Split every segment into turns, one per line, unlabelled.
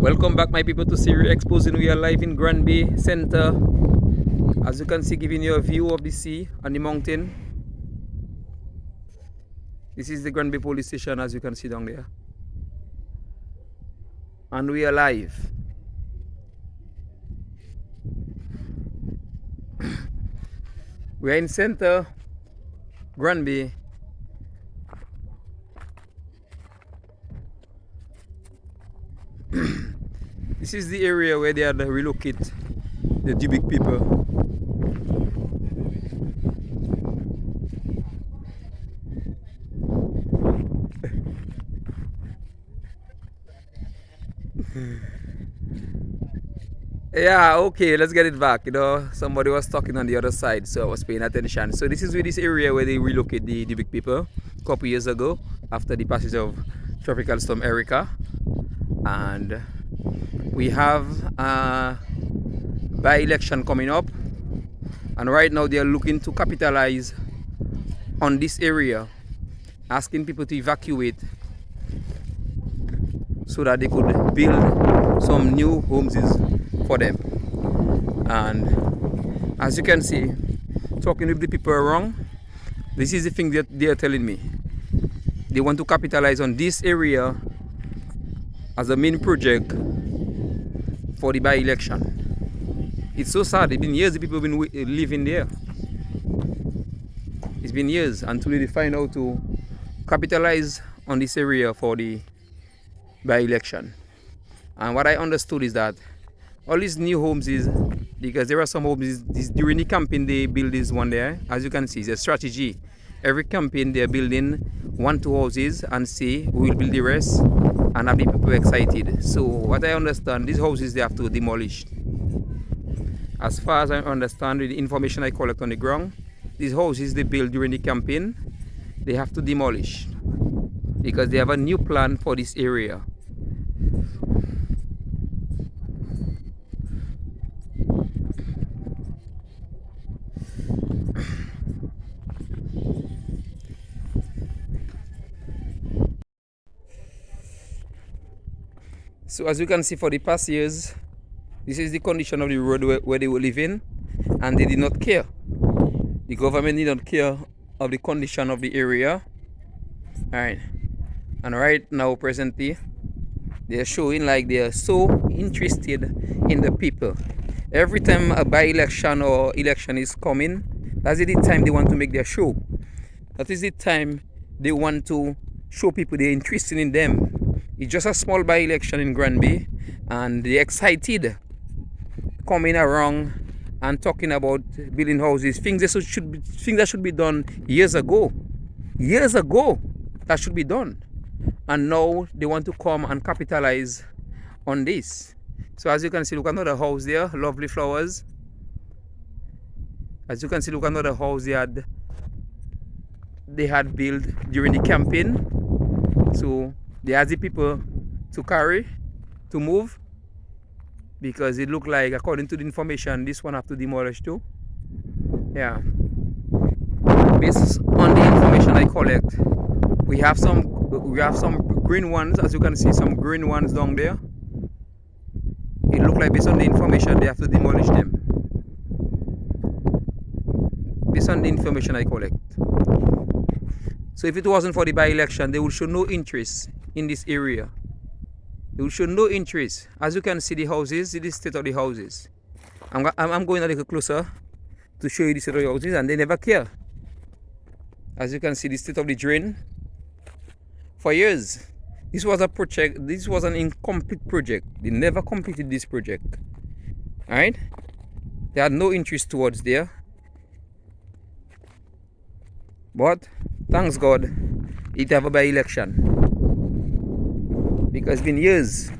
Welcome back, my people, to Siri Exposing. We are live in Granby Center. As you can see, giving you a view of the sea and the mountain. This is the Granby police station, as you can see down there. And we are live. We are in Center, Granby. This is the area where they had to relocate the Dubic people. Yeah, okay, let's get it back. You know, somebody was talking on the other side, so I was paying attention. So this is this area where they relocate the Dubic people a couple years ago after the passage of Tropical Storm Erica. And we have a by-election coming up, and right now they are looking to capitalize on this area, asking people to evacuate so that they could build some new homes for them. And as you can see, talking with the people around, this is the thing that they are telling me. They want to capitalize on this area as a main project for the by-election. It's so sad. It's been years the people have been living there. It's been years until they find out to capitalize on this area for the by-election. And what I understood is that all these new homes is because there are some homes during the campaign they build this one there. As you can see, it's a strategy. Every campaign they're building 1-2 houses and say we will build the rest and have the people excited. So what I understand, these houses they have to demolish. As far as I understand, with the information I collect on the ground, these houses they build during the campaign, they have to demolish because they have a new plan for this area. So as you can see, for the past years, this is the condition of the road where they were living, and they did not care. The government did not care of the condition of the area. Alright. And right now, presently, they are showing like they are so interested in the people. Every time a by-election or election is coming, that is the time they want to make their show. That is the time they want to show people they're interested in them. It's just a small by-election in Granby, and they're excited coming around and talking about building houses, things that should be done years ago. Years ago, that should be done. And now they want to come and capitalize on this. So as you can see, look, another house there, lovely flowers. As you can see, look, another house they had built during the campaign. So they ask the people to move, because it looked like, according to the information, this one have to demolish too. Yeah. Based on the information I collect, we have some green ones. As you can see, some green ones down there. It looked like, based on the information, they have to demolish them. Based on the information I collect. So if it wasn't for the by-election, they would show no interest in this area. They will show no interest. As you can see, the houses, see the state of the houses. I'm going a little closer to show you the state of the houses, and they never care. As you can see, the state of the drain. For years, this was a project. This was an incomplete project. They never completed this project. Alright? They had no interest towards there. But thanks God, it have a by-election. Because it's been years.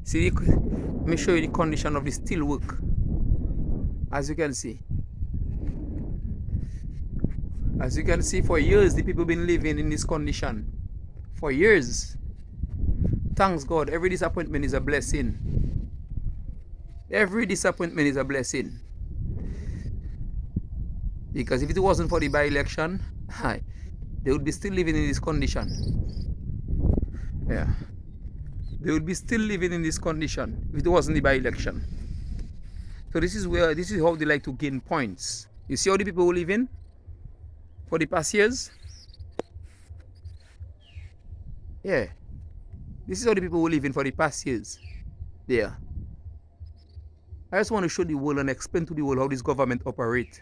See, let me show you the condition of the steel work. As you can see. As you can see, for years the people been living in this condition. For years. Thanks God, every disappointment is a blessing. Every disappointment is a blessing. Because if it wasn't for the by-election, they would be still living in this condition. Yeah. they would be still living in this condition if it wasn't the by-election. So this is how they like to gain points. You see how the people who live in for the past years? Yeah. This is how the people who live in for the past years. There. I just want to show the world and explain to the world how this government operate.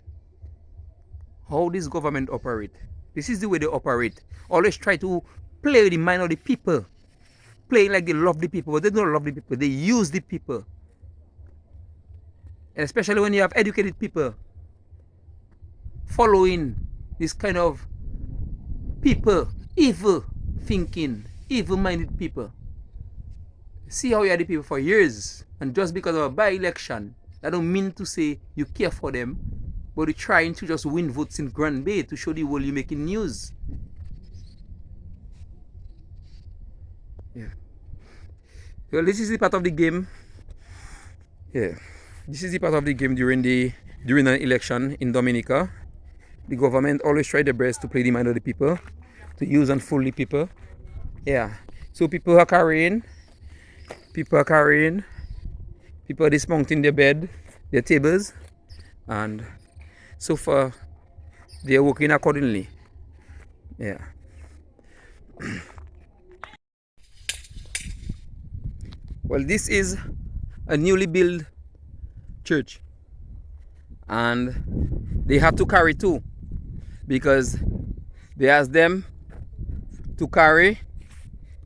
How this government operate. This is the way they operate. Always try to play the mind of the people. Play like they love the people, but they don't love the people. They use the people. And especially when you have educated people following this kind of people, evil thinking, evil-minded people. See how you are the people for years, and just because of a by-election, I don't mean to say you care for them, but you're trying to just win votes in Grandbay to show the world you're making news. Yeah. Well, this is the part of the game. Yeah. This is the part of the game during an election in Dominica. The government always try their best to play the mind of the people, to use and fool the people. Yeah. So people are carrying, people are dismounting their bed, their tables, and so far they are working accordingly. Yeah. Well, this is a newly built church, and they have to carry too, because they ask them to carry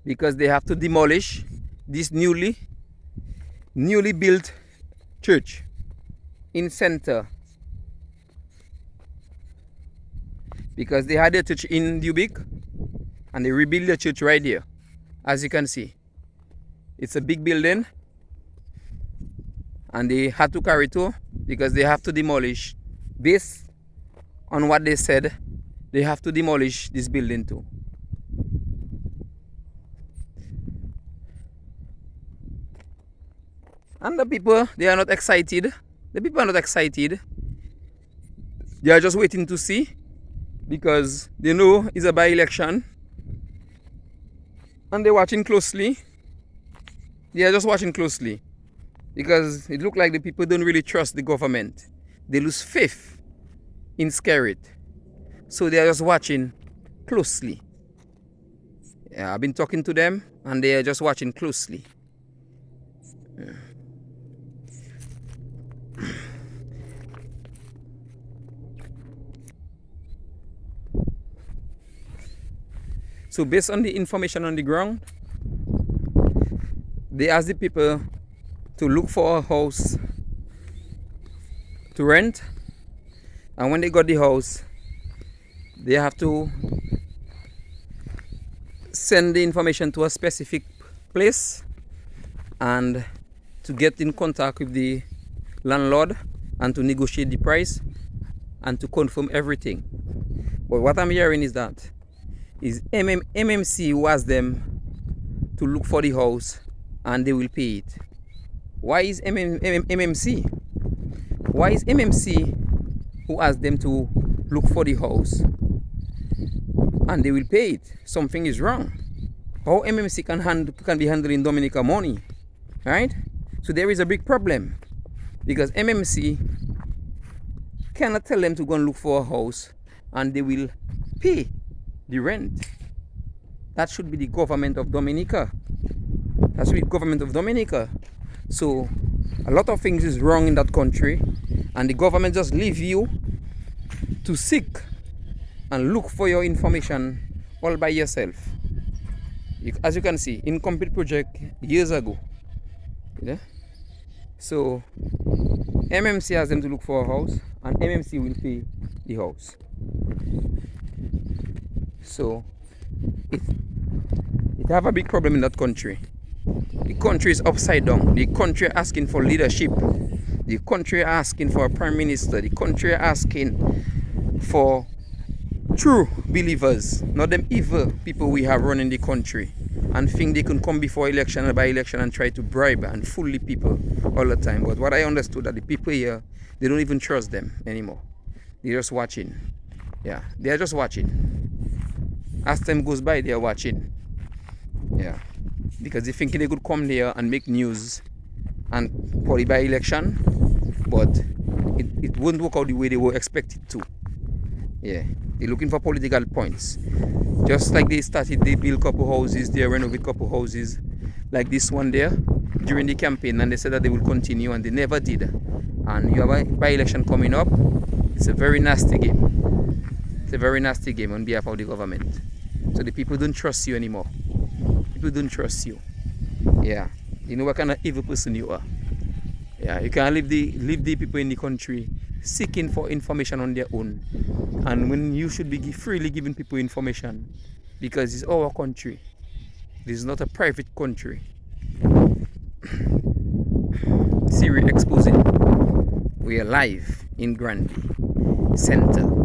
because they have to demolish this newly built church in center, because they had a church in Dubic and they rebuilt the church right here. As you can see, it's a big building, and they had to carry too because they have to demolish. Based on what they said, they have to demolish this building too. And the people, they are not excited. The people are not excited. They are just waiting to see, because they know it's a by-election, and they're watching closely. They are just watching closely, because it looks like the people don't really trust the government. They lose faith in Skerrit. So they are just watching closely. Yeah, I've been talking to them, and they are just watching closely. Yeah. So based on the information on the ground, they asked the people to look for a house to rent, and when they got the house, they have to send the information to a specific place and to get in contact with the landlord and to negotiate the price and to confirm everything. But what I'm hearing is that MMC who asked them to look for the house and they will pay it. Why is MMC? Why is MMC who asked them to look for the house and they will pay it? Something is wrong. How MMC can be handling Dominica money, right? So there is a big problem, because MMC cannot tell them to go and look for a house and they will pay the rent. That should be the government of Dominica. That should be the government of Dominica. So a lot of things is wrong in that country, and the government just leave you to seek and look for your information all by yourself. As you can see, incomplete project years ago. Yeah? So MMC has them to look for a house, and MMC will pay the house. So it have a big problem in that country. The country is upside down. The country asking for leadership. The country asking for a prime minister. The country asking for true believers, not them evil people we have running the country and think they can come before election and by election and try to bribe and fool the people all the time. But what I understood, that the people here, they don't even trust them anymore. They're just watching. Yeah, they're just watching. As time goes by, they're watching. Yeah. because they thinking they could come there and make news and for the by-election, but it wouldn't work out the way they were expected to. Yeah, they're looking for political points. Just like they build couple houses, they renovate couple houses, like this one there during the campaign, and they said that they will continue, and they never did. And you have a by-election coming up. It's a very nasty game. It's a very nasty game on behalf of the government. So the people don't trust you anymore. People don't trust you. Yeah, you know what kind of evil person you are. Yeah, you can't leave the people in the country seeking for information on their own, and when you should be freely giving people information, because it's our country. This is not a private country. Siri exposing. We are live in Granby Center.